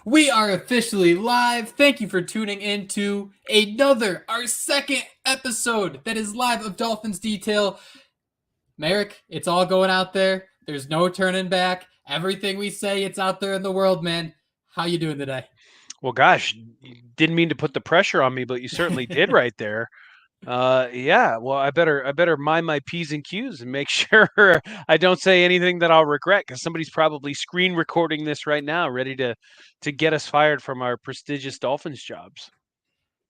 We are officially live. Thank you for tuning in to our second episode that is live of Dolphins Detail. Marek, it's all going out there. There's no turning back. Everything we say, it's out there in the world, man. How you doing today? Well, gosh, you didn't mean to put the pressure on me, but you certainly did right there. Yeah. Well, I better mind my P's and Q's and make sure I don't say anything that I'll regret because somebody's probably screen recording this right now, ready to get us fired from our prestigious Dolphins jobs.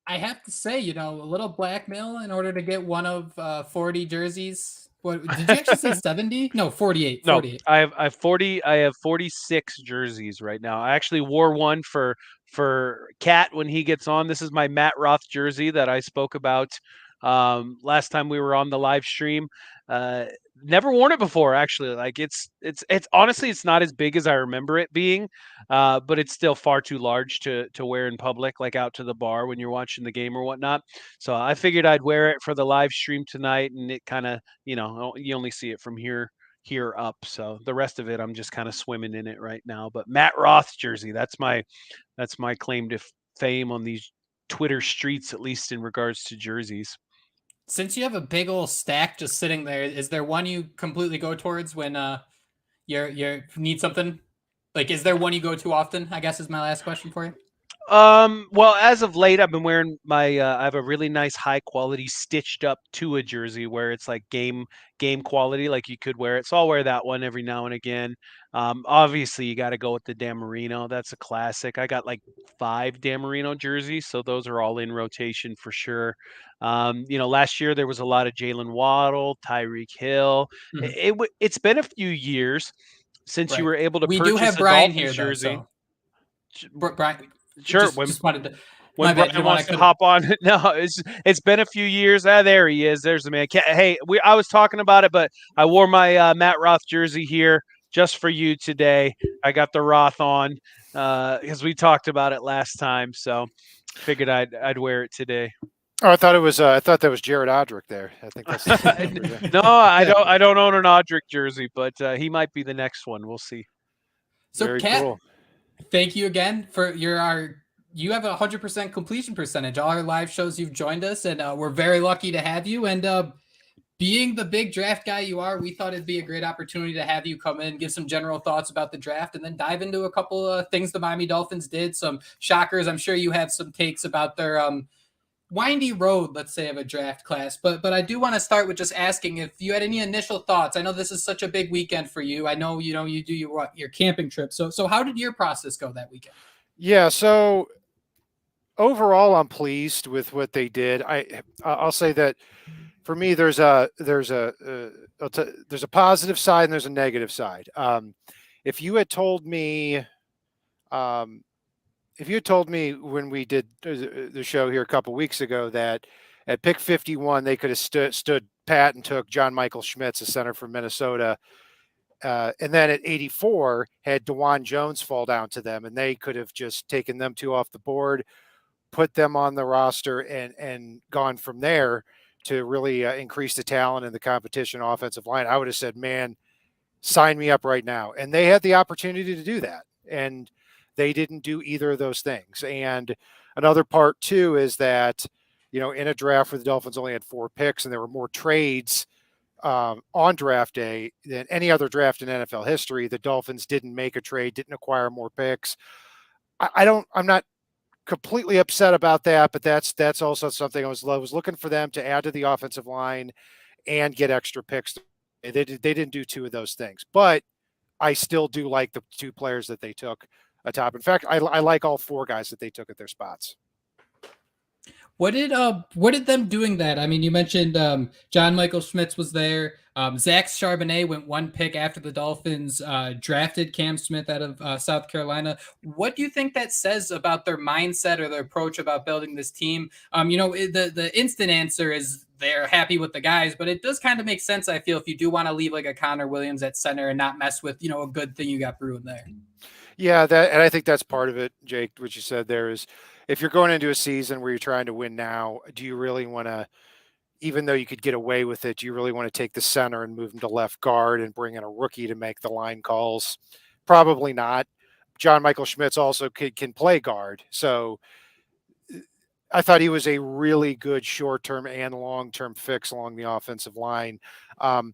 I have to say, a little blackmail in order to get one of 40 jerseys. What did you actually say 70? No, 48. No, 48. I have 46 jerseys right now. I actually wore one for Cat when he gets on. This is my Matt Roth jersey that I spoke about last time we were on the live stream. Uh, Never worn it before actually. Like it's honestly it's not as big as I remember it being, but it's still far too large to wear in public, like out to the bar when you're watching the game or whatnot. So I figured I'd wear it for the live stream tonight, and it kind of you only see it from here up. So the rest of it, I'm just kind of swimming in it right now. But Matt Roth jersey, that's my claim to fame on these Twitter streets, at least in regards to jerseys. Since you have a big old stack just sitting there, is there one you completely go towards when you need something? Like, is there one you go to often? I guess is my last question for you. Well, as of late, I've been wearing I have a really nice high quality stitched up Tua jersey where it's like game quality, like you could wear it. So I'll wear that one every now and again. Obviously, you got to go with the Dan Marino. That's a classic. I got like 5 Dan Marino jerseys, so those are all in rotation for sure. Last year there was a lot of Jalen Waddle, Tyreek Hill. Mhm. It's been a few years since you Right. were able to We do purchase have a Brian Dolphins here though, jersey. so Brian, Sure, just wanted to. My when bad. Brian Didn't want wants to to cut it. hop on. No, it's been a few years. Ah, there he is. There's the man. Hey, I was talking about it, but I wore my Matt Roth jersey here just for you today. I got the Roth on because we talked about it last time, so figured I'd wear it today. Oh, I thought it was. I thought that was Jared Odrick there. I think that's the number there. No, I don't own an Audric jersey, but he might be the next one. We'll see. So, Very Kat, cool. thank you again for you have 100% completion percentage. All our live shows you've joined us, and we're very lucky to have you. And being the big draft guy you are, we thought it'd be a great opportunity to have you come in, give some general thoughts about the draft, and then dive into a couple of things the Miami Dolphins did. Some shockers. I'm sure you have some takes about their windy road, let's say, of a draft class. But I do want to start with just asking if you had any initial thoughts. I know this is such a big weekend for you. I know you do your camping trip. So how did your process go that weekend? Yeah. So overall, I'm pleased with what they did. I'll say that for me, there's a positive side and there's a negative side. If you had told me, um, if you had told me when we did the show here a couple weeks ago that at pick 51 they could have stood pat and took John Michael Schmitz, a center from Minnesota, and then at 84 had DeJuan Jones fall down to them, and they could have just taken them two off the board, put them on the roster, and gone from there to really increase the talent and the competition offensive line. I would have said, man, sign me up right now. And they had the opportunity to do that, and they didn't do either of those things. And another part too is that in a draft where the Dolphins only had 4 picks and there were more trades on draft day than any other draft in NFL history, the Dolphins didn't make a trade, didn't acquire more picks. I'm not completely upset about that, but that's also something I was looking for them to add to the offensive line and get extra picks. They didn't do two of those things, but I still do like the 2 players that they took atop. In fact, I like all 4 guys that they took at their spots. What did them doing that? I mean, you mentioned John Michael Schmitz was there. Zach Charbonnet went 1 pick after the Dolphins drafted Cam Smith out of South Carolina. What do you think that says about their mindset or their approach about building this team? The instant answer is they're happy with the guys, but it does kind of make sense. I feel if you do want to leave like a Connor Williams at center and not mess with a good thing you got brewing there. Yeah, and I think that's part of it, Jake. What you said there is, if you're going into a season where you're trying to win now, do you really want to, even though you could get away with it, do you really want to take the center and move him to left guard and bring in a rookie to make the line calls? Probably not. John Michael Schmitz also can play guard. So I thought he was a really good short-term and long-term fix along the offensive line. And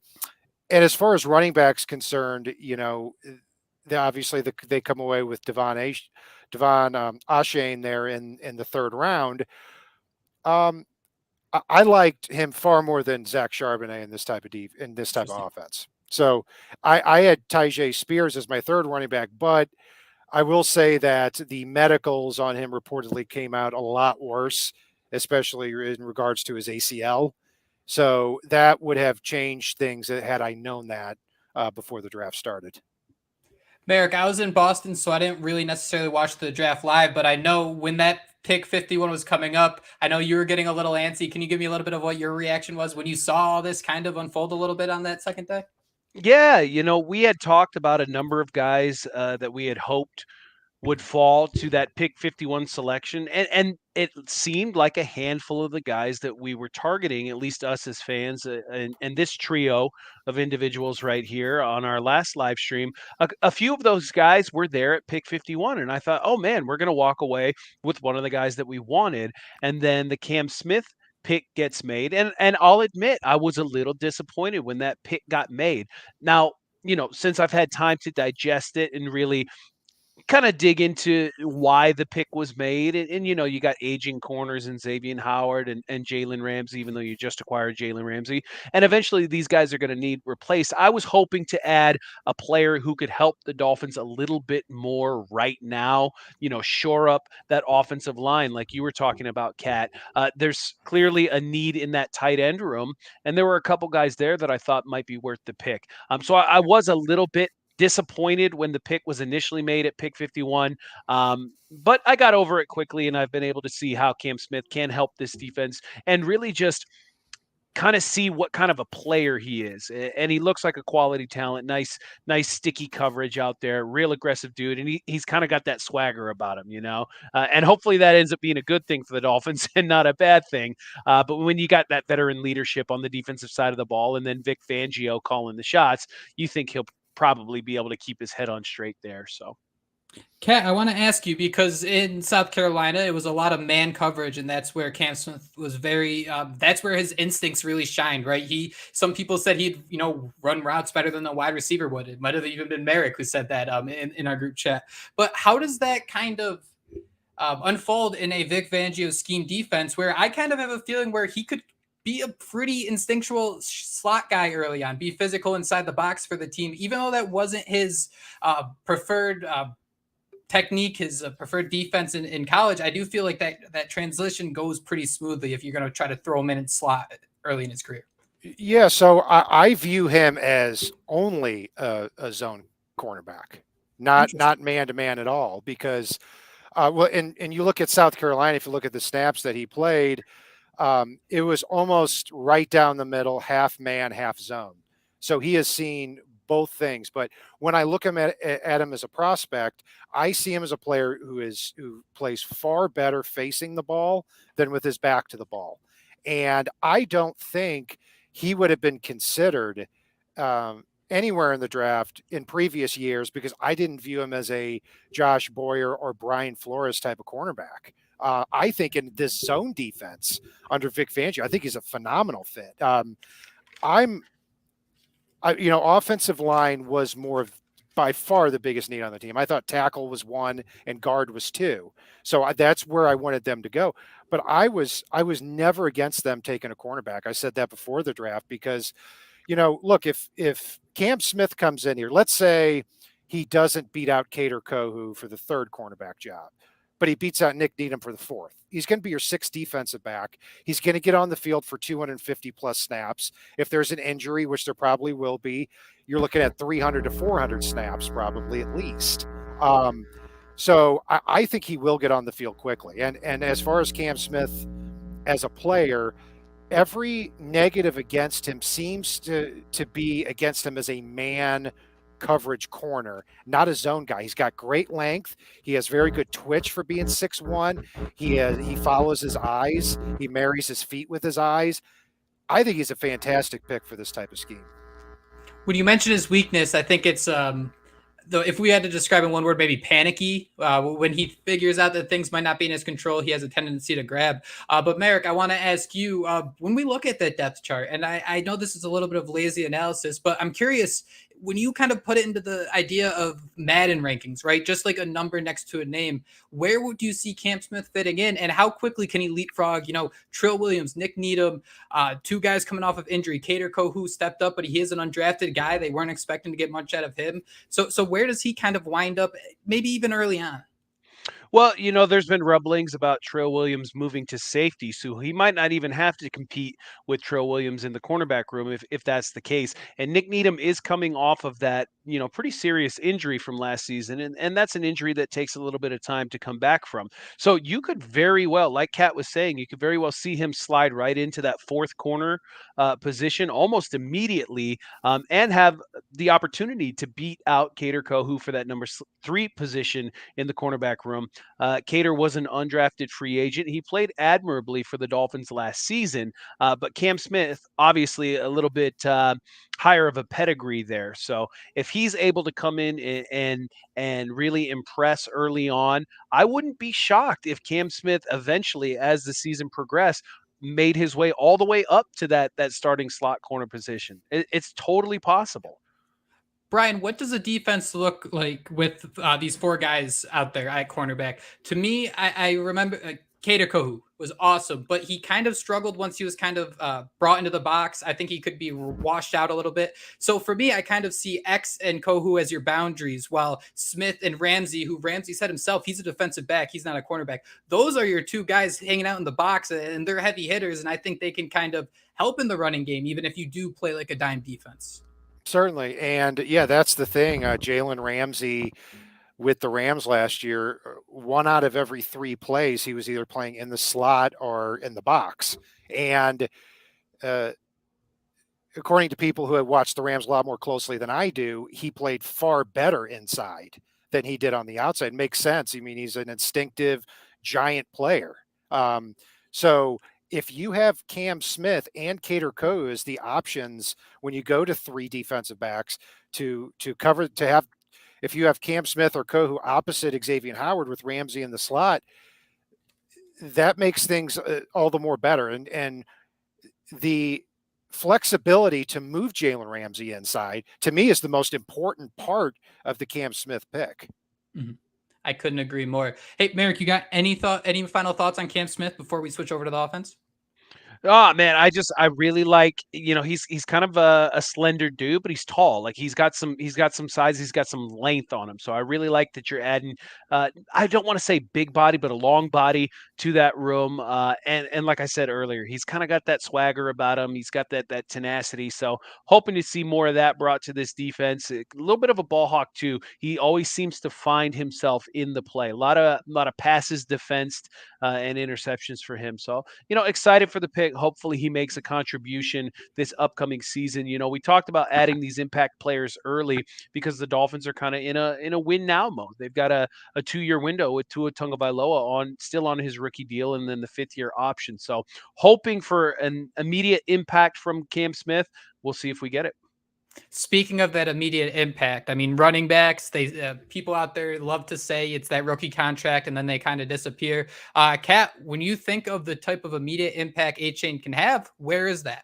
as far as running backs concerned, obviously they come away with Devon Achane there in the third round. I liked him far more than Zach Charbonnet in this type of offense. So I had Tyjae Spears as my third running back, but I will say that the medicals on him reportedly came out a lot worse, especially in regards to his ACL. So that would have changed things had I known that before the draft started. Marek, I was in Boston, so I didn't really necessarily watch the draft live, but I know when that pick 51 was coming up, I know you were getting a little antsy. Can you give me a little bit of what your reaction was when you saw all this kind of unfold a little bit on that second day? Yeah, we had talked about a number of guys that we had hoped would fall to that pick 51 selection. And it seemed like a handful of the guys that we were targeting, at least us as fans, and this trio of individuals right here on our last live stream. A few of those guys were there at pick 51. And I thought, oh man, we're going to walk away with one of the guys that we wanted. And then the Cam Smith pick gets made. And I'll admit, I was a little disappointed when that pick got made. Now, since I've had time to digest it and really kind of dig into why the pick was made. And you got aging corners in Xavier Howard and Jalen Ramsey, even though you just acquired Jalen Ramsey. And eventually these guys are going to need replaced. I was hoping to add a player who could help the Dolphins a little bit more right now, shore up that offensive line like you were talking about, Kat. There's clearly a need in that tight end room. And there were a couple guys there that I thought might be worth the pick. So I was a little bit disappointed when the pick was initially made at pick 51. But I got over it quickly, and I've been able to see how Cam Smith can help this defense and really just kind of see what kind of a player he is. And he looks like a quality talent, nice sticky coverage out there, real aggressive dude. And he's kind of got that swagger about him, and hopefully that ends up being a good thing for the Dolphins and not a bad thing. But when you got that veteran leadership on the defensive side of the ball and then Vic Fangio calling the shots, you think he'll probably be able to keep his head on straight there. So, Kat, I want to ask you, because in South Carolina, it was a lot of man coverage, and that's where Cam Smith was that's where his instincts really shined, right? Some people said he'd, run routes better than the wide receiver would. It might have even been Marek who said that in our group chat. But how does that kind of unfold in a Vic Fangio scheme defense, where I kind of have a feeling where he could be a pretty instinctual slot guy early on, be physical inside the box for the team, even though that wasn't his preferred technique, his preferred defense in college. I do feel like that transition goes pretty smoothly if you're going to try to throw him in slot early in his career. Yeah, so I view him as only a zone cornerback, not man-to-man at all, because and you look at South Carolina, if you look at the snaps that he played, it was almost right down the middle, half man, half zone. So he has seen both things. But when I look at him as a prospect, I see him as a player who plays far better facing the ball than with his back to the ball. And I don't think he would have been considered anywhere in the draft in previous years, because I didn't view him as a Josh Boyer or Brian Flores type of cornerback. I think in this zone defense under Vic Fangio, I think he's a phenomenal fit. Offensive line was by far the biggest need on the team. I thought tackle was 1 and guard was 2. So that's where I wanted them to go. But I was never against them taking a cornerback. I said that before the draft because, look, if Cam Smith comes in here, let's say he doesn't beat out Kader Kohu for the 3rd cornerback job, but he beats out Nick Needham for the 4th. He's going to be your 6th defensive back. He's going to get on the field for 250 plus snaps. If there's an injury, which there probably will be, you're looking at 300 to 400 snaps probably at least. So I think he will get on the field quickly. And as far as Cam Smith as a player, every negative against him seems to be against him as a man coverage corner, not a zone guy. He's got great length. He has very good twitch for being 6'1". He follows his eyes. He marries his feet with his eyes. I think he's a fantastic pick for this type of scheme. When you mention his weakness, I think it's though, if we had to describe in one word, maybe panicky. When he figures out that things might not be in his control, he has a tendency to grab. But Marek, I want to ask you, when we look at that depth chart, and I know this is a little bit of lazy analysis, but I'm curious, when you kind of put it into the idea of Madden rankings, right? Just like a number next to a name, where would you see Cam Smith fitting in, and how quickly can he leapfrog, Trill Williams, Nick Needham, two guys coming off of injury? Cater Kohu stepped up, but he is an undrafted guy. They weren't expecting to get much out of him. So where does he kind of wind up, maybe even early on? Well, there's been rumblings about Trill Williams moving to safety, so he might not even have to compete with Trill Williams in the cornerback room if that's the case. And Nick Needham is coming off of that, pretty serious injury from last season, and that's an injury that takes a little bit of time to come back from. So you could very well, like Kat was saying, you could very well see him slide right into that fourth corner position almost immediately, and have the opportunity to beat out Cater Kohu for that number 3 position in the cornerback room. Cater was an undrafted free agent. He played admirably for the Dolphins last season, but Cam Smith, obviously a little bit higher of a pedigree there. So if he's able to come in and really impress early on, I wouldn't be shocked if Cam Smith eventually, as the season progressed, made his way all the way up to that starting slot corner position. It's totally possible. Brian, what does a defense look like with these 4 guys out there at cornerback? To me, I remember Cater Kohu was awesome, but he kind of struggled once he was kind of brought into the box. I think he could be washed out a little bit. So for me, I kind of see X and Kohu as your boundaries, while Smith and Ramsey, who Ramsey said himself, he's a defensive back, he's not a cornerback. Those are your 2 guys hanging out in the box, and they're heavy hitters, and I think they can kind of help in the running game, even if you do play like a dime defense. Certainly. And yeah, that's the thing. Jalen Ramsey with the Rams last year, 1 out of every 3 plays, he was either playing in the slot or in the box. And according to people who have watched the Rams a lot more closely than I do, he played far better inside than he did on the outside. It makes sense. I mean, he's an instinctive giant player. So if you have Cam Smith and Cater Kohu as the options when you go to 3 defensive backs to cover, to have, if you have Cam Smith or Kohu opposite Xavier Howard with Ramsey in the slot, that makes things all the more better. And the flexibility to move Jalen Ramsey inside, to me, is the most important part of the Cam Smith pick. Mm-hmm. I couldn't agree more. Hey, Marek, you got any final thoughts on Cam Smith before we switch over to the offense? Oh man, I really like, he's kind of a slender dude, but he's tall. Like he's got some size, he's got some length on him. So I really like that you're adding I don't want to say big body, but a long body to that room. And like I said earlier, he's kind of got that swagger about him. He's got that tenacity. So hoping to see more of that brought to this defense. A little bit of a ball hawk too. He always seems to find himself in the play. A lot of passes defensed and interceptions for him. So, excited for the pick. Hopefully he makes a contribution this upcoming season. We talked about adding these impact players early because the Dolphins are kind of in a win now mode. They've got a 2-year window with Tua Tagovailoa still on his rookie deal, and then the 5th-year option. So hoping for an immediate impact from Cam Smith. We'll see if we get it. Speaking of that immediate impact, I mean, running backs, they people out there love to say it's that rookie contract and then they kind of disappear. Kat, when you think of the type of immediate impact Achane can have, where is that?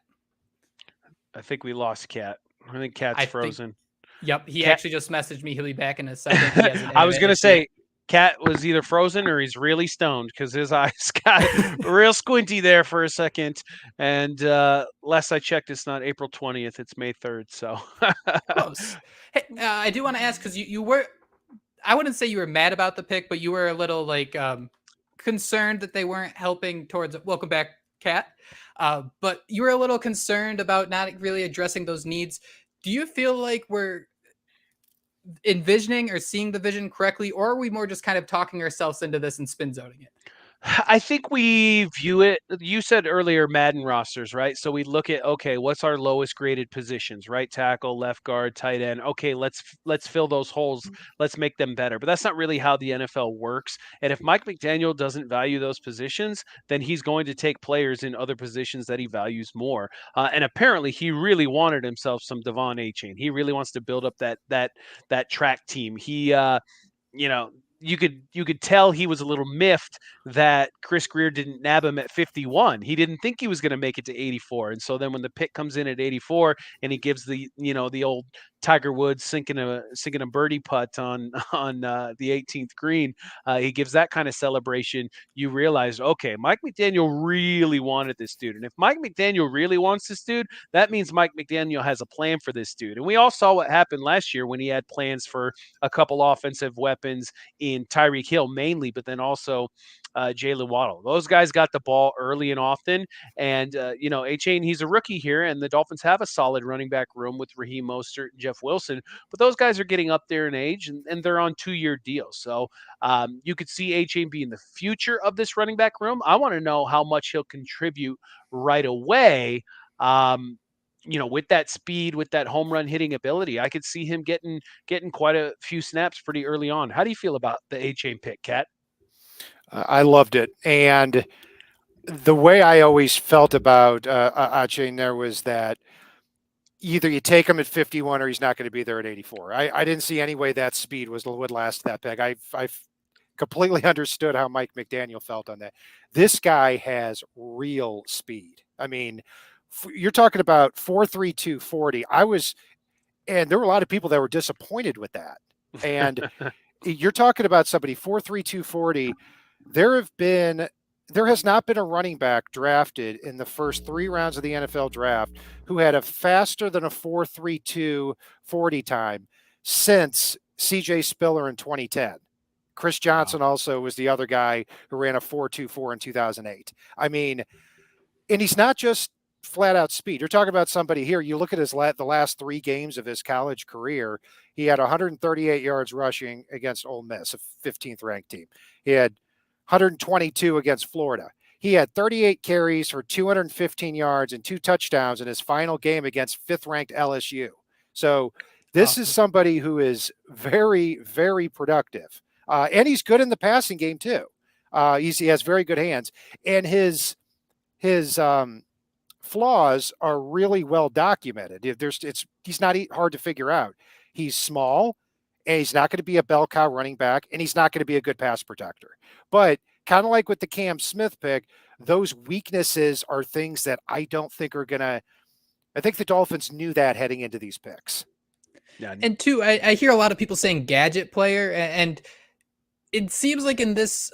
I think we lost Kat. I think Kat's frozen. Yep, he actually just messaged me. He'll be back in a second. I was going to say, Kat was either frozen or he's really stoned because his eyes got real squinty there for a second. And last I checked, it's not April 20th. It's May 3rd. So close. Hey, I do want to ask, because you were, I wouldn't say you were mad about the pick, but you were a little concerned that they weren't helping towards it. Welcome back, Kat. But you were a little concerned about not really addressing those needs. Do you feel like we're envisioning or seeing the vision correctly, or are we more just kind of talking ourselves into this and spin zoning it? I think we view it, you said earlier, Madden rosters, right? So we look at, okay, what's our lowest graded positions? Right tackle, left guard, tight end. Okay, let's fill those holes. Let's make them better. But that's not really how the NFL works. And if Mike McDaniel doesn't value those positions, then he's going to take players in other positions that he values more. And apparently, he really wanted himself some Devon Achane. He really wants to build up that track team. You know, you could tell he was a little miffed that Chris Grier didn't nab him at 51. He didn't think he was going to make it to 84. And so then when the pick comes in at 84 and he gives the old Tiger Woods sinking a birdie putt on the 18th green, he gives that kind of celebration. You realize, okay, Mike McDaniel really wanted this dude. And if Mike McDaniel really wants this dude, that means Mike McDaniel has a plan for this dude. And we all saw what happened last year when he had plans for a couple offensive weapons in Tyreek Hill mainly, but then also Jalen Waddle. Those guys got the ball early and often. And, Achane, he's a rookie here, and the Dolphins have a solid running back room with Raheem Mostert and Jeff Wilson. But those guys are getting up there in age, and they're on 2-year deals. So you could see Achane being the future of this running back room. I want to know how much he'll contribute right away. With that speed, with that home run hitting ability, I could see him getting quite a few snaps pretty early on. How do you feel about the Achane pick, Kat? I loved it. And the way I always felt about Achane there was that either you take him at 51 or he's not going to be there at 84. I didn't see any way that speed would last that pick. I completely understood how Mike McDaniel felt on that. This guy has real speed. I mean, you're talking about 4.32 40. And there were a lot of people that were disappointed with that. And you're talking about somebody 4.32 40. There has not been a running back drafted in the first 3 rounds of the NFL draft who had a faster than a 4.32 40 time since CJ Spiller in 2010. Chris Johnson also was the other guy who ran a 4.24 in 2008. I mean, and he's not just flat out speed. You're talking about somebody here. You look at the last 3 games of his college career. He had 138 yards rushing against Ole Miss, a 15th ranked team. He had 122 against Florida. He had 38 carries for 215 yards and 2 touchdowns in his final game against 5th ranked LSU. So this is somebody who is very, very productive. And he's good in the passing game too. He has very good hands, and his flaws are really well documented. He's not hard to figure out. He's small, and he's not going to be a bell cow running back, and he's not going to be a good pass protector. But kind of like with the Cam Smith pick, those weaknesses are things that I don't think are going to – I think the Dolphins knew that heading into these picks. Yeah. And two, I hear a lot of people saying gadget player, and it seems like in this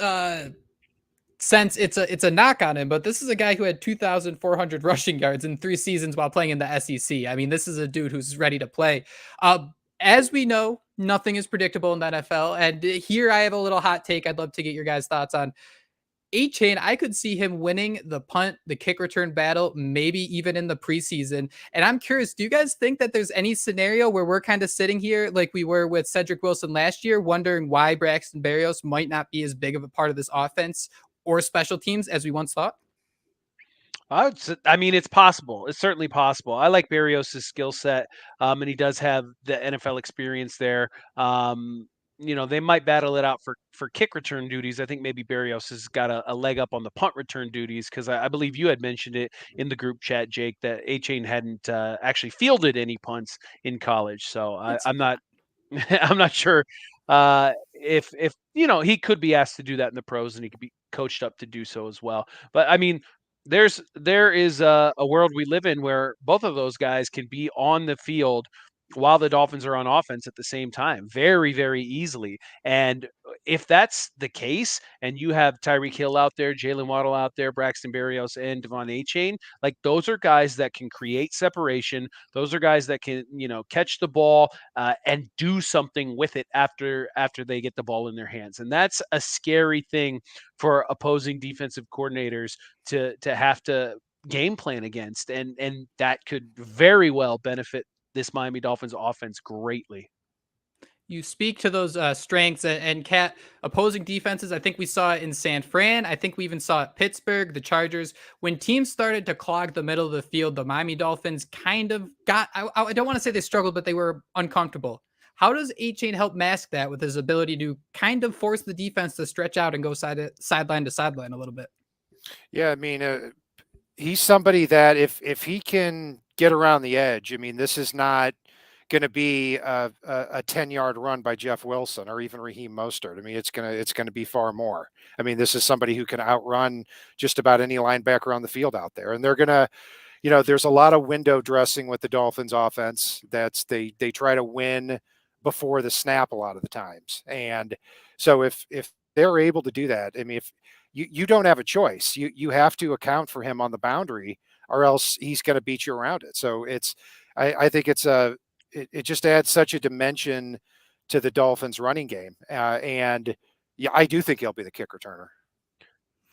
sense it's a knock on him, but this is a guy who had 2,400 rushing yards in 3 seasons while playing in the SEC. I mean, this is a dude who's ready to play. As we know, nothing is predictable in the NFL, and here I have a little hot take I'd love to get your guys' thoughts on. Achane, I could see him winning the punt, the kick return battle, maybe even in the preseason. And I'm curious, do you guys think that there's any scenario where we're kind of sitting here like we were with Cedric Wilson last year, wondering why Braxton Berrios might not be as big of a part of this offense or special teams as we once thought? I mean, it's possible. It's certainly possible. I like Berrios' skill set, and he does have the NFL experience there. They might battle it out for kick return duties. I think maybe Berrios has got a leg up on the punt return duties because I believe you had mentioned it in the group chat, Jake, that Achane hadn't actually fielded any punts in college. So I'm not I'm not sure if he could be asked to do that in the pros, and he could be coached up to do so as well. But I mean, there is a world we live in where both of those guys can be on the field while the Dolphins are on offense at the same time, very, very easily. And if that's the case, and you have Tyreek Hill out there, Jalen Waddle out there, Braxton Berrios, and Devon Achane, like those are guys that can create separation. Those are guys that can, catch the ball and do something with it after they get the ball in their hands. And that's a scary thing for opposing defensive coordinators to have to game plan against, and that could very well benefit this Miami Dolphins offense greatly. You speak to those strengths and Cat opposing defenses. I think we saw it in San Fran. I think we even saw it Pittsburgh, the Chargers. When teams started to clog the middle of the field, the Miami Dolphins kind of got. I don't want to say they struggled, but they were uncomfortable. How does Achane help mask that with his ability to kind of force the defense to stretch out and go sideline to sideline a little bit? Yeah, I mean, he's somebody that if he can get around the edge, I mean, this is not going to be a 10-yard run by Jeff Wilson or even Raheem Mostert. I mean, it's gonna be far more. I mean, this is somebody who can outrun just about any linebacker on the field out there, and they're gonna, there's a lot of window dressing with the Dolphins offense. That's they try to win before the snap a lot of the times, and so if they're able to do that, I mean, if you don't have a choice, you have to account for him on the boundary, or else he's going to beat you around it. So I think it just adds such a dimension to the Dolphins running game. And yeah, I do think he'll be the kick returner.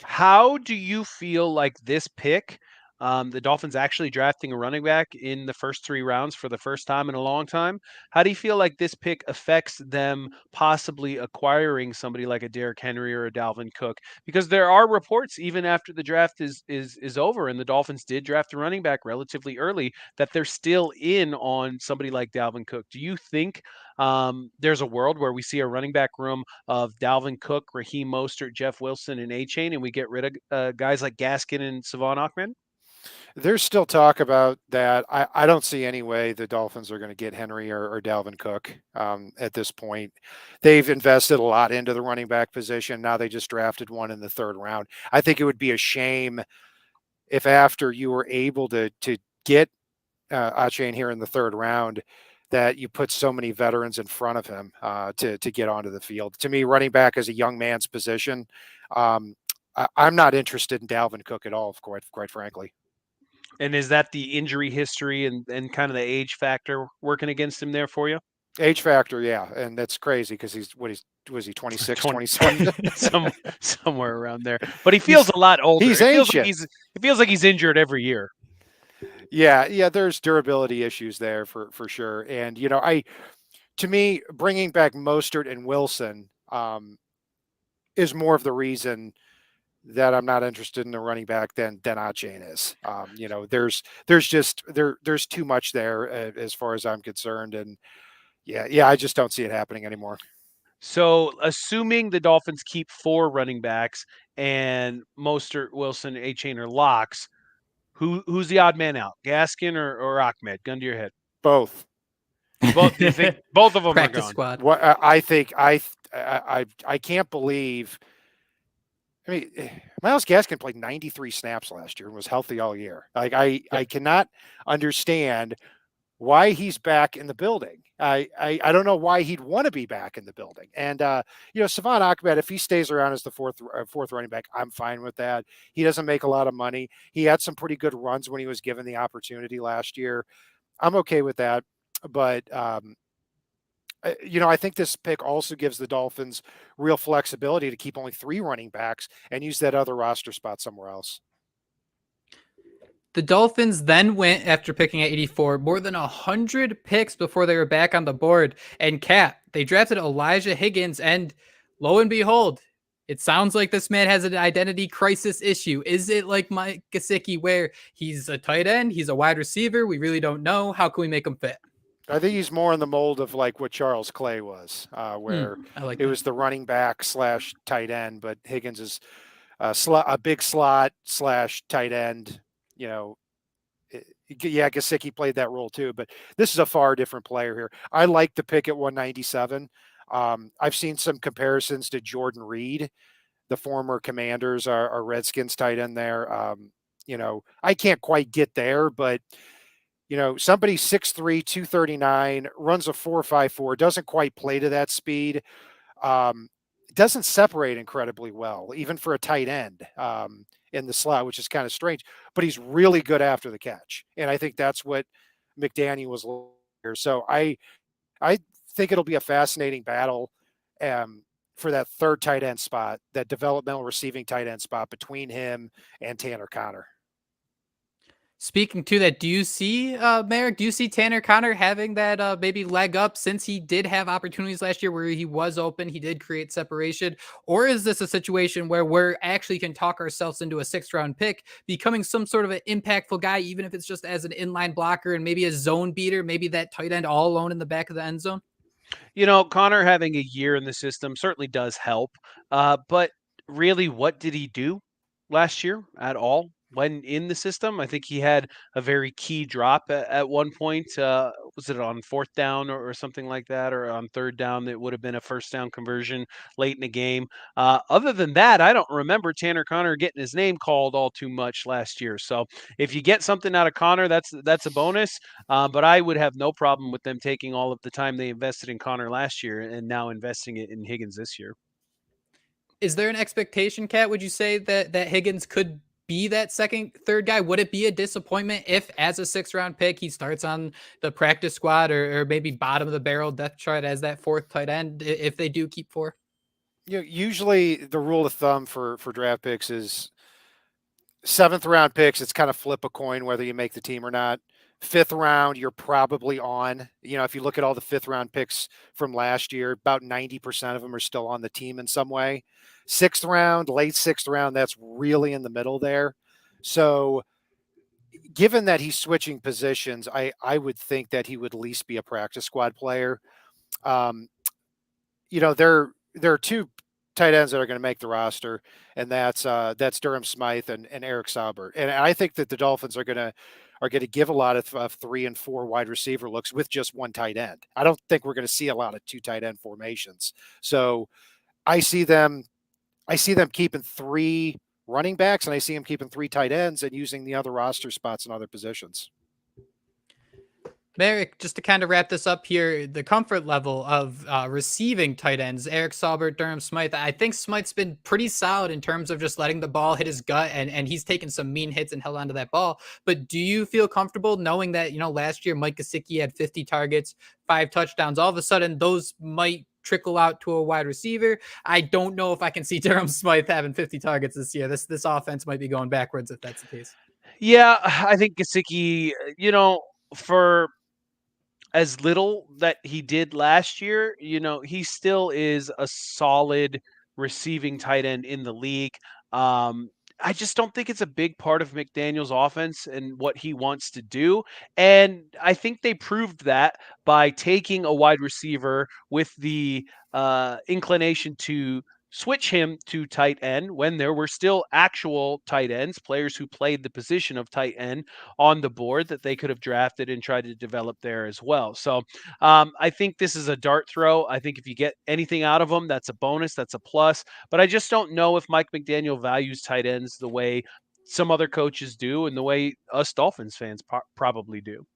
How do you feel like this pick, the Dolphins actually drafting a running back in the first 3 rounds for the first time in a long time? How do you feel like this pick affects them possibly acquiring somebody like a Derrick Henry or a Dalvin Cook? Because there are reports, even after the draft is over, and the Dolphins did draft a running back relatively early, that they're still in on somebody like Dalvin Cook. Do you think there's a world where we see a running back room of Dalvin Cook, Raheem Mostert, Jeff Wilson, and Achane, and we get rid of guys like Gaskin and Devon Achane? There's still talk about that. I don't see any way the Dolphins are going to get Henry or Dalvin Cook at this point. They've invested a lot into the running back position. Now they just drafted one in the 3rd round. I think it would be a shame if after you were able to get Achane here in the 3rd round, that you put so many veterans in front of him to get onto the field. To me, running back is a young man's position. I'm not interested in Dalvin Cook at all, quite frankly. And is that the injury history and kind of the age factor working against him there for you? Age factor, yeah, and that's crazy because was he 26, 27? Somewhere around there. But he feels a lot older. He's ancient. It feels like he's injured every year. Yeah, there's durability issues there for sure. And to me, bringing back Mostert and Wilson is more of the reason that I'm not interested in the running back than Achane is. There's too much there as far as I'm concerned, and yeah, I just don't see it happening anymore. So, assuming the Dolphins keep 4 running backs and Mostert, Wilson, Achane are locks, who's the odd man out? Gaskin or Ahmed? Gun to your head. Both. Both. Do you think both of them Practice are gone? squad. What I think I can't believe. I mean, Myles Gaskin played 93 snaps last year and was healthy all year. Like I cannot understand why he's back in the building. I don't know why he'd want to be back in the building. And Devon Achane, if he stays around as the fourth running back, I'm fine with that. He doesn't make a lot of money. He had some pretty good runs when he was given the opportunity last year. I'm okay with that. But I think this pick also gives the Dolphins real flexibility to keep only 3 running backs and use that other roster spot somewhere else. The Dolphins then went, after picking at 84, more than 100 picks before they were back on the board. And Cat, they drafted Elijah Higgins, and lo and behold, it sounds like this man has an identity crisis issue. Is it like Mike Gesicki, where he's a tight end, he's a wide receiver? We really don't know. How can we make him fit? I think he's more in the mold of like what Charles Clay was, where it was the running back / tight end, but Higgins is a big slot / tight end. Gesicki played that role too, but this is a far different player here. I like the pick at 197. I've seen some comparisons to Jordan Reed, the former Commanders, our Redskins tight end there. I can't quite get there, but somebody 6'3", 239, runs a 4.54, doesn't quite play to that speed. Doesn't separate incredibly well, even for a tight end in the slot, which is kind of strange, but he's really good after the catch. And I think that's what McDaniel was looking here. So I think it'll be a fascinating battle for that 3rd tight end spot, that developmental receiving tight end spot between him and Tanner Conner. Speaking to that, do you see, Marek, do you see Tanner Connor having that maybe leg up since he did have opportunities last year where he was open, he did create separation? Or is this a situation where we're actually can talk ourselves into a 6th-round pick, becoming some sort of an impactful guy, even if it's just as an inline blocker and maybe a zone beater, maybe that tight end all alone in the back of the end zone? Connor having a year in the system certainly does help. But really, what did he do last year at all when in the system? I think he had a very key drop at one point. Was it on 4th down or something like that, or on 3rd down that would have been a 1st down conversion late in the game? Other than that, I don't remember Tanner Connor getting his name called all too much last year. So if you get something out of Connor, that's a bonus. But I would have no problem with them taking all of the time they invested in Connor last year and now investing it in Higgins this year. Is there an expectation, Kat? Would you say that Higgins could be that second, third guy? Would it be a disappointment if, as a 6th-round pick, he starts on the practice squad or maybe bottom of the barrel depth chart as that 4th tight end if they do keep 4? Usually the rule of thumb for draft picks is 7th-round picks. It's kind of flip a coin whether you make the team or not. 5th round, you're probably on. If you look at all the 5th-round picks from last year, about 90% of them are still on the team in some way. 6th round, late 6th round, that's really in the middle there. So given that he's switching positions, I would think that he would at least be a practice squad player. Um, there are 2 tight ends that are going to make the roster, and that's Durham Smythe and Eric Saubert. And I think that the Dolphins are going to give a lot of 3 and 4 wide receiver looks with just 1 tight end. I don't think we're going to see a lot of 2 tight end formations. So I see them keeping 3 running backs, and I see them keeping 3 tight ends and using the other roster spots in other positions. Marek, just to kind of wrap this up here, the comfort level of receiving tight ends, Eric Saubert, Durham Smythe, I think Smythe's been pretty solid in terms of just letting the ball hit his gut, and he's taken some mean hits and held onto that ball. But do you feel comfortable knowing that, last year Mike Gesicki had 50 targets, 5 touchdowns, all of a sudden those might trickle out to a wide receiver? I don't know if I can see Durham Smythe having 50 targets this year. This offense might be going backwards if that's the case. Yeah, I think Gesicki, for as little that he did last year, he still is a solid receiving tight end in the league. I just don't think it's a big part of McDaniel's offense and what he wants to do. And I think they proved that by taking a wide receiver with the inclination to switch him to tight end when there were still actual tight ends, players who played the position of tight end on the board that they could have drafted and tried to develop there as well. So I think this is a dart throw. I think if you get anything out of them, that's a bonus, that's a plus. But I just don't know if Mike McDaniel values tight ends the way some other coaches do and the way us Dolphins fans probably do.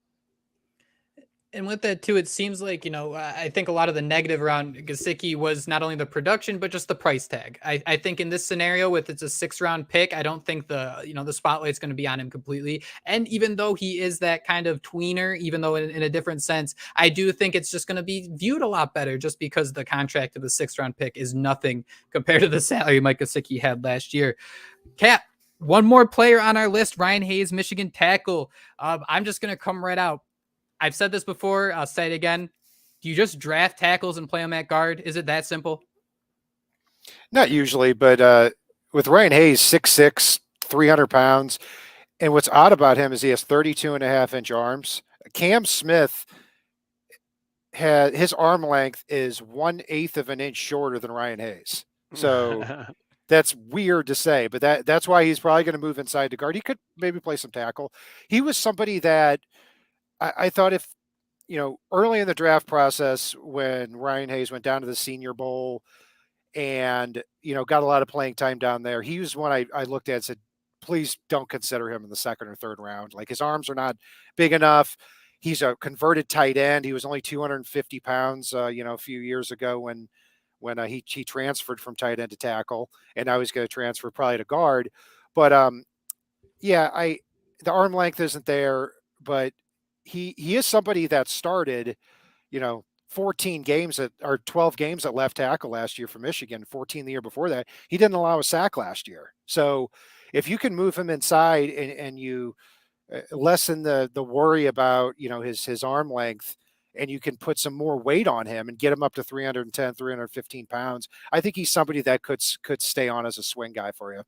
And with that too, it seems like, I think a lot of the negative around Gesicki was not only the production, but just the price tag. I think in this scenario with it's a 6th-round pick, I don't think the spotlight's going to be on him completely. And even though he is that kind of tweener, even though in a different sense, I do think it's just going to be viewed a lot better just because the contract of the 6th-round pick is nothing compared to the salary Mike Gesicki had last year. Cap, one more player on our list, Ryan Hayes, Michigan tackle. I'm just going to come right out. I've said this before. I'll say it again. Do you just draft tackles and play them at guard? Is it that simple? Not usually, but with Ryan Hayes, 6'6", 300 pounds. And what's odd about him is he has 32.5-inch arms. Cam Smith his arm length is 1/8 of an inch shorter than Ryan Hayes. So that's weird to say, but that's why he's probably going to move inside the guard. He could maybe play some tackle. He was somebody that I thought if, early in the draft process when Ryan Hayes went down to the Senior Bowl and, got a lot of playing time down there, he was one I looked at and said, please don't consider him in the 2nd or 3rd round. Like his arms are not big enough. He's a converted tight end. He was only 250 pounds, a few years ago when he transferred from tight end to tackle, and now he's going to transfer probably to guard. But the arm length isn't there, but he is somebody that started, 14 games or 12 games at left tackle last year for Michigan, 14 the year before that. He didn't allow a sack last year. So if you can move him inside and you lessen the worry about, his arm length, and you can put some more weight on him and get him up to 310, 315 pounds. I think he's somebody that could stay on as a swing guy for you.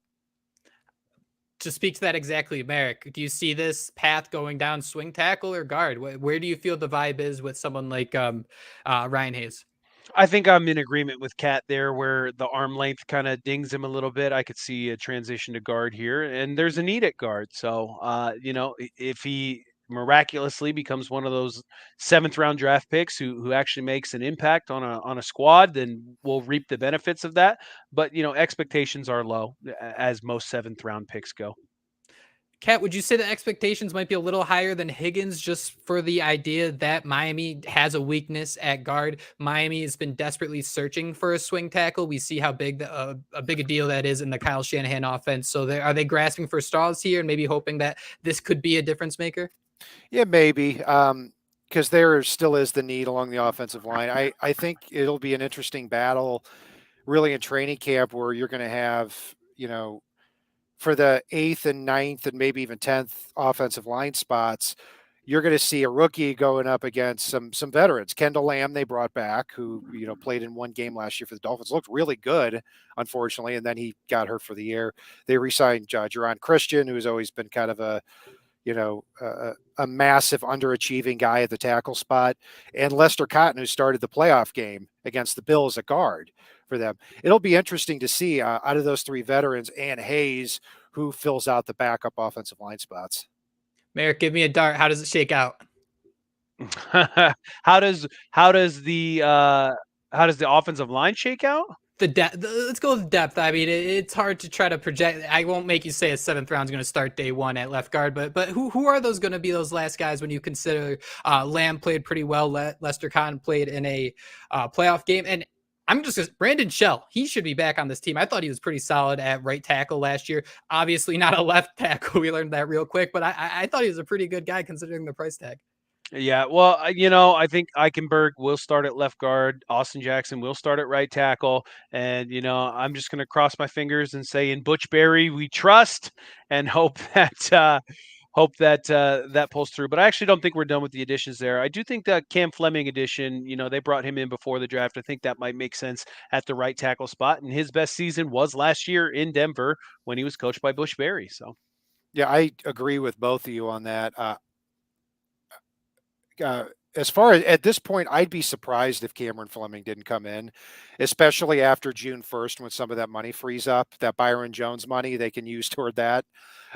To speak to that exactly, Marek, do you see this path going down swing tackle or guard? Where do you feel the vibe is with someone like Ryan Hayes? I think I'm in agreement with Kat there, where the arm length kind of dings him a little bit. I could see a transition to guard here, and there's a need at guard. So, if he miraculously becomes one of those 7th-round draft picks who actually makes an impact on a squad, then we'll reap the benefits of that. But expectations are low, as most 7th-round picks go. Kat, would you say the expectations might be a little higher than Higgins just for the idea that Miami has a weakness at guard? Miami has been desperately searching for a swing tackle. We see how big a big a deal that is in the Kyle Shanahan offense. So are they grasping for straws here and maybe hoping that this could be a difference maker? Yeah, maybe. Because there still is the need along the offensive line. I think it'll be an interesting battle, really, in training camp, where you're going to have, for the 8th and 9th and maybe even 10th offensive line spots, you're going to see a rookie going up against some veterans. Kendall Lamb they brought back, who played in one game last year for the Dolphins, looked really good, unfortunately, and then he got hurt for the year. They re-signed Jaron Christian, who's always been kind of a massive underachieving guy at the tackle spot, and Lester Cotton, who started the playoff game against the Bills at guard for them. It'll be interesting to see out of those 3 veterans and Hayes, who fills out the backup offensive line spots. Marek, give me a dart. How does it shake out? how does the offensive line shake out? The depth. Let's go with depth. I mean, it's hard to try to project. I won't make you say a 7th round is going to start day 1 at left guard, but who are those going to be, those last guys, when you consider Lamb played pretty well, Lester Cotton played in a playoff game, and Brandon Shell, he should be back on this team. I thought he was pretty solid at right tackle last year. Obviously not a left tackle. We learned that real quick, but I thought he was a pretty good guy considering the price tag. Yeah, well, I think Eichenberg will start at left guard. Austin Jackson will start at right tackle. And, I'm just going to cross my fingers and say, in Butch Berry, we trust, and hope that that pulls through. But I actually don't think we're done with the additions there. I do think that Cam Fleming addition, they brought him in before the draft. I think that might make sense at the right tackle spot. And his best season was last year in Denver when he was coached by Butch Berry. So, yeah, I agree with both of you on that. As far as at this point, I'd be surprised if Cameron Fleming didn't come in, especially after June 1st, when some of that money frees up, that Byron Jones money they can use toward that.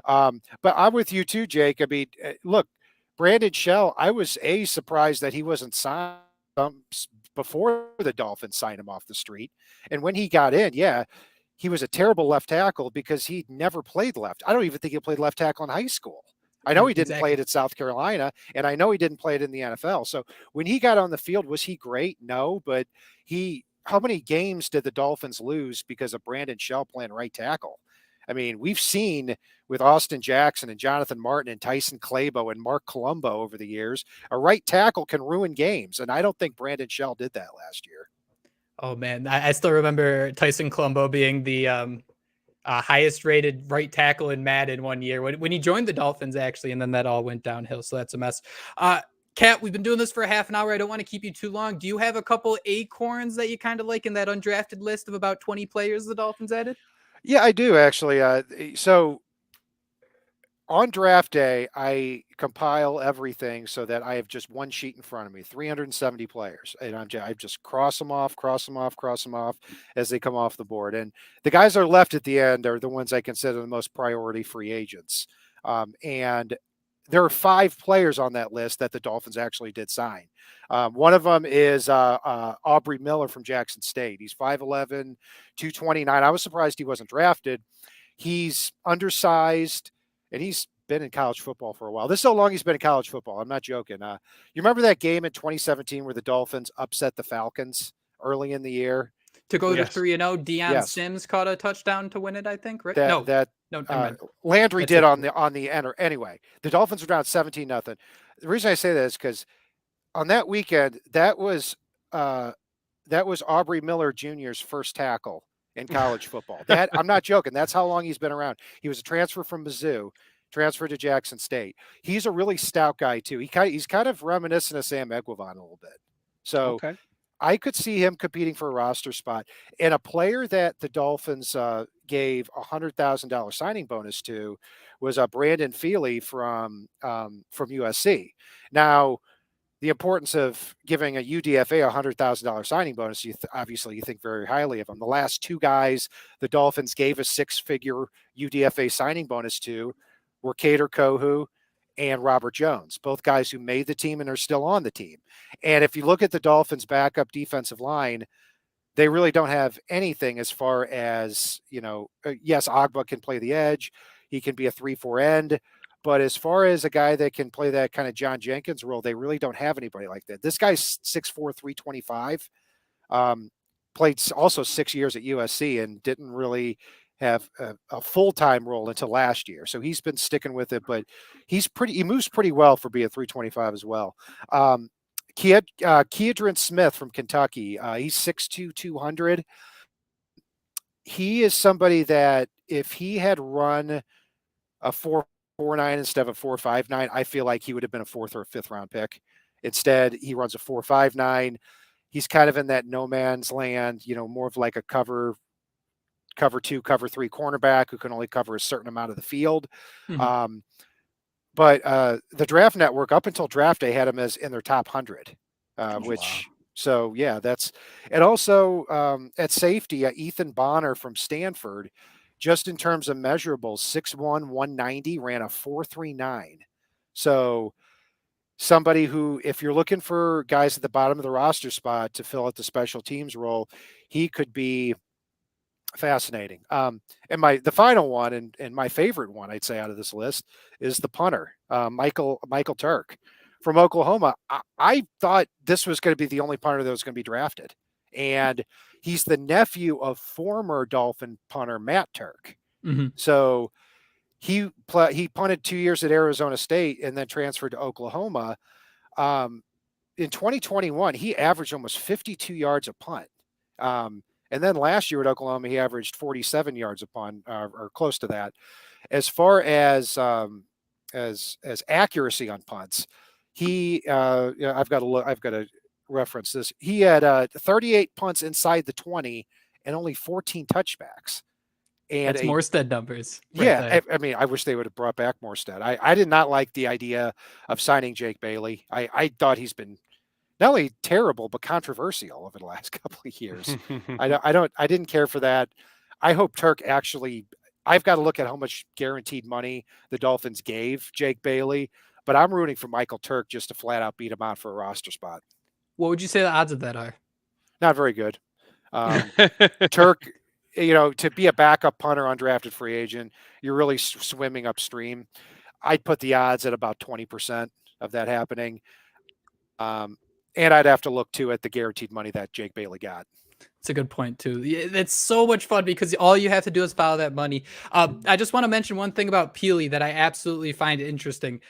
But I'm with you too, Jake. I mean, look, Brandon Shell, I was surprised that he wasn't signed before the Dolphins signed him off the street. And when he got in, yeah, he was a terrible left tackle because he'd never played left. I don't even think he played left tackle in high school. I know he didn't play it at South Carolina, and I know he didn't play it in the NFL. So when he got on the field, was he great? No, but how many games did the Dolphins lose because of Brandon Shell playing right tackle? I mean, we've seen with Austin Jackson and Jonathan Martin and Tyson Clabo and Mark Colombo over the years, a right tackle can ruin games. And I don't think Brandon Shell did that last year. Oh man, I still remember Tyson Colombo being the highest rated right tackle in Madden one year when he joined the Dolphins, actually, and then that all went downhill. So that's a mess. Kat, we've been doing this for a half an hour. I don't want to keep you too long. Do you have a couple acorns that you kind of like in that undrafted list of about 20 players the Dolphins added? Yeah, I do actually. So on draft day, I compile everything so that I have just one sheet in front of me, 370 players, and I just cross them off as they come off the board. And the guys that are left at the end are the ones I consider the most priority free agents. And there are 5 players on that list that the Dolphins actually did sign. One of them is Aubrey Miller from Jackson State. He's 5'11", 229. I was surprised he wasn't drafted. He's undersized, and he's been in college football for a while. This is how long he's been in college football. I'm not joking. You remember that game in 2017 where the Dolphins upset the Falcons early in the year? To go to 3-0, Deion Sims caught a touchdown to win it, I think, right? No, Landry did on the enter. Anyway, the Dolphins were down 17-0. The reason I say that is because on that weekend, that was Aubrey Miller Jr.'s first tackle in college football. I'm not joking. That's how long he's been around. He was a transfer from Mizzou, transferred to Jackson State. He's a really stout guy too. He's kind of reminiscent of Sam Eguavoen a little bit. So Okay. I could see him competing for a roster spot. And a player that the Dolphins gave $100,000 signing bonus to was Brandon Feely from USC. Now, the importance of giving a UDFA $100,000 signing bonus, obviously you think very highly of him. The last two guys the Dolphins gave a six-figure UDFA signing bonus to were Kader Kohu and Robert Jones, both guys who made the team and are still on the team. And if you look at the Dolphins' backup defensive line, they really don't have anything as far as, yes, Agba can play the edge. He can be a 3-4 end. But as far as a guy that can play that kind of John Jenkins role, they really don't have anybody like that. This guy's 6'4", 325, played also 6 years at USC and didn't really have a full-time role until last year. So he's been sticking with it, but he moves pretty well for being 325 as well. Keidron Smith from Kentucky, he's 6'2", 200. He is somebody that if he had run a 4.49 instead of a 4.59, I feel like he would have been a 4th or 5th round pick. Instead, he runs a 4.59. He's kind of in that no man's land, more of like a cover 2, cover 3 cornerback who can only cover a certain amount of the field. Mm-hmm. But the Draft Network up until draft day had him as in their top 100, So yeah, and also at safety, Ethan Bonner from Stanford, just in terms of measurables, 6'1", 190, ran a 4.39. So somebody who, if you're looking for guys at the bottom of the roster spot to fill out the special teams role, he could be fascinating. And the final one and my favorite one, I'd say out of this list, is the punter, Michael Turk from Oklahoma. I thought this was going to be the only punter that was going to be drafted. And he's the nephew of former Dolphin punter Matt Turk. Mm-hmm. So he punted 2 years at Arizona State and then transferred to Oklahoma. In 2021, he averaged almost 52 yards a punt. And then last year at Oklahoma, he averaged 47 yards a punt, or close to that. As far as accuracy on punts, I've got to reference this. He had 38 punts inside the 20 and only 14 touchbacks. And that's Morstead numbers. Yeah, I mean, I wish they would have brought back Morstead. I did not like the idea of signing Jake Bailey. I thought he's been not only terrible but controversial over the last couple of years. I didn't care for that. I hope Turk actually. I've got to look at how much guaranteed money the Dolphins gave Jake Bailey, but I'm rooting for Michael Turk just to flat out beat him out for a roster spot. What would you say the odds of that are? Not very good. Turk, to be a backup punter, undrafted free agent, you're really swimming upstream. I'd put the odds at about 20% of that happening. And I'd have to look too at the guaranteed money that Jake Bailey got. It's a good point too. It's so much fun because all you have to do is follow that money. I just want to mention one thing about Peely that I absolutely find interesting.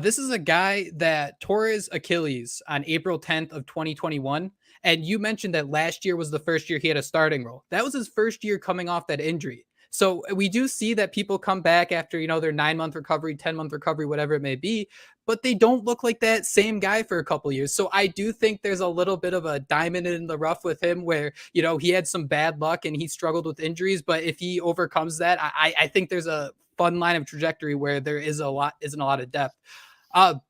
This is a guy that tore his Achilles on April 10th of 2021. And you mentioned that last year was the first year he had a starting role. That was his first year coming off that injury. So we do see that people come back after, their 9-month recovery, 10-month recovery, whatever it may be, but they don't look like that same guy for a couple of years. So I do think there's a little bit of a diamond in the rough with him where, he had some bad luck and he struggled with injuries, but if he overcomes that, I think there's a fun line of trajectory where there isn't a lot of depth.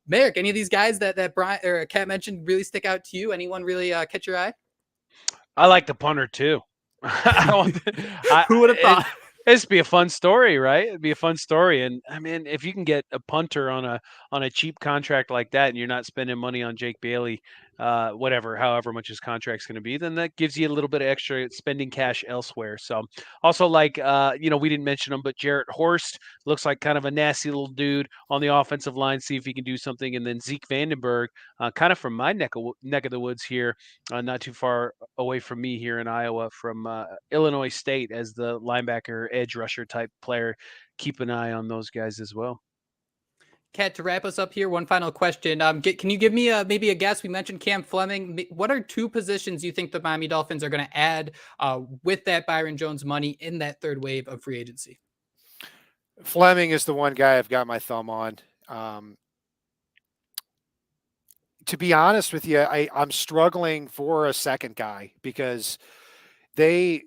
Marek, any of these guys that Brian or Kat mentioned really stick out to you? Anyone really catch your eye? I like the punter too. Who would have thought? It'd be a fun story, right? It'd be a fun story. And I mean, if you can get a punter on a cheap contract like that and you're not spending money on Jake Bailey, however much his contract's going to be, then that gives you a little bit of extra spending cash elsewhere. So also we didn't mention him, but Jarrett Horst looks like kind of a nasty little dude on the offensive line. See if he can do something. And then Zeke Vandenberg, kind of from my neck of the woods here, not too far away from me here in Iowa, from Illinois State as the linebacker edge rusher type player. Keep an eye on those guys as well. Kat, to wrap us up here, one final question. Can you give me maybe a guess? We mentioned Cam Fleming. What are 2 positions you think the Miami Dolphins are going to add with that Byron Jones money in that third wave of free agency? Fleming is the one guy I've got my thumb on. To be honest with you, I'm struggling for a second guy because they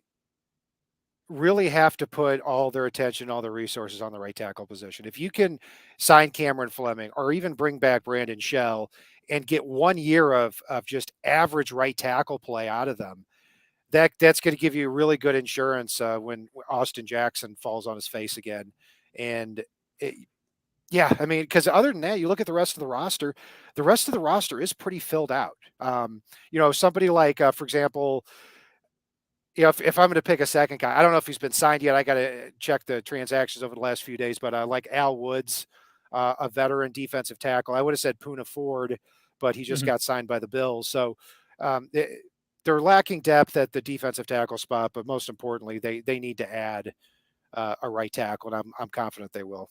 really have to put all their attention, all their resources on the right tackle position. If you can sign Cameron Fleming or even bring back Brandon Shell and get 1 year of just average right tackle play out of them, that's going to give you really good insurance when Austin Jackson falls on his face again. And yeah, I mean, because other than that, you look at the rest of the roster. The rest of the roster is pretty filled out. Somebody like, for example, if I'm going to pick a second guy, I don't know if he's been signed yet. I got to check the transactions over the last few days, but like Al Woods, a veteran defensive tackle. I would have said Poona Ford, but he just got signed by the Bills. So they're lacking depth at the defensive tackle spot, but most importantly, they need to add a right tackle, and I'm confident they will.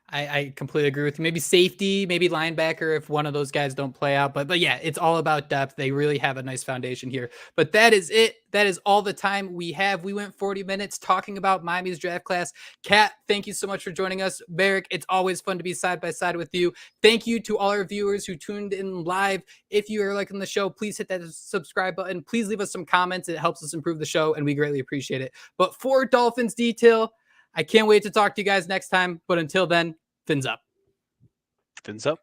I completely agree with you. Maybe safety, maybe linebacker if one of those guys don't play out. But yeah, it's all about depth. They really have a nice foundation here. But that is it. That is all the time we have. We went 40 minutes talking about Miami's draft class. Kat, thank you so much for joining us. Marek, it's always fun to be side by side with you. Thank you to all our viewers who tuned in live. If you are liking the show, please hit that subscribe button. Please leave us some comments. It helps us improve the show, and we greatly appreciate it. But for Dolphins Detail, I can't wait to talk to you guys next time. But until then, fins up. Fins up.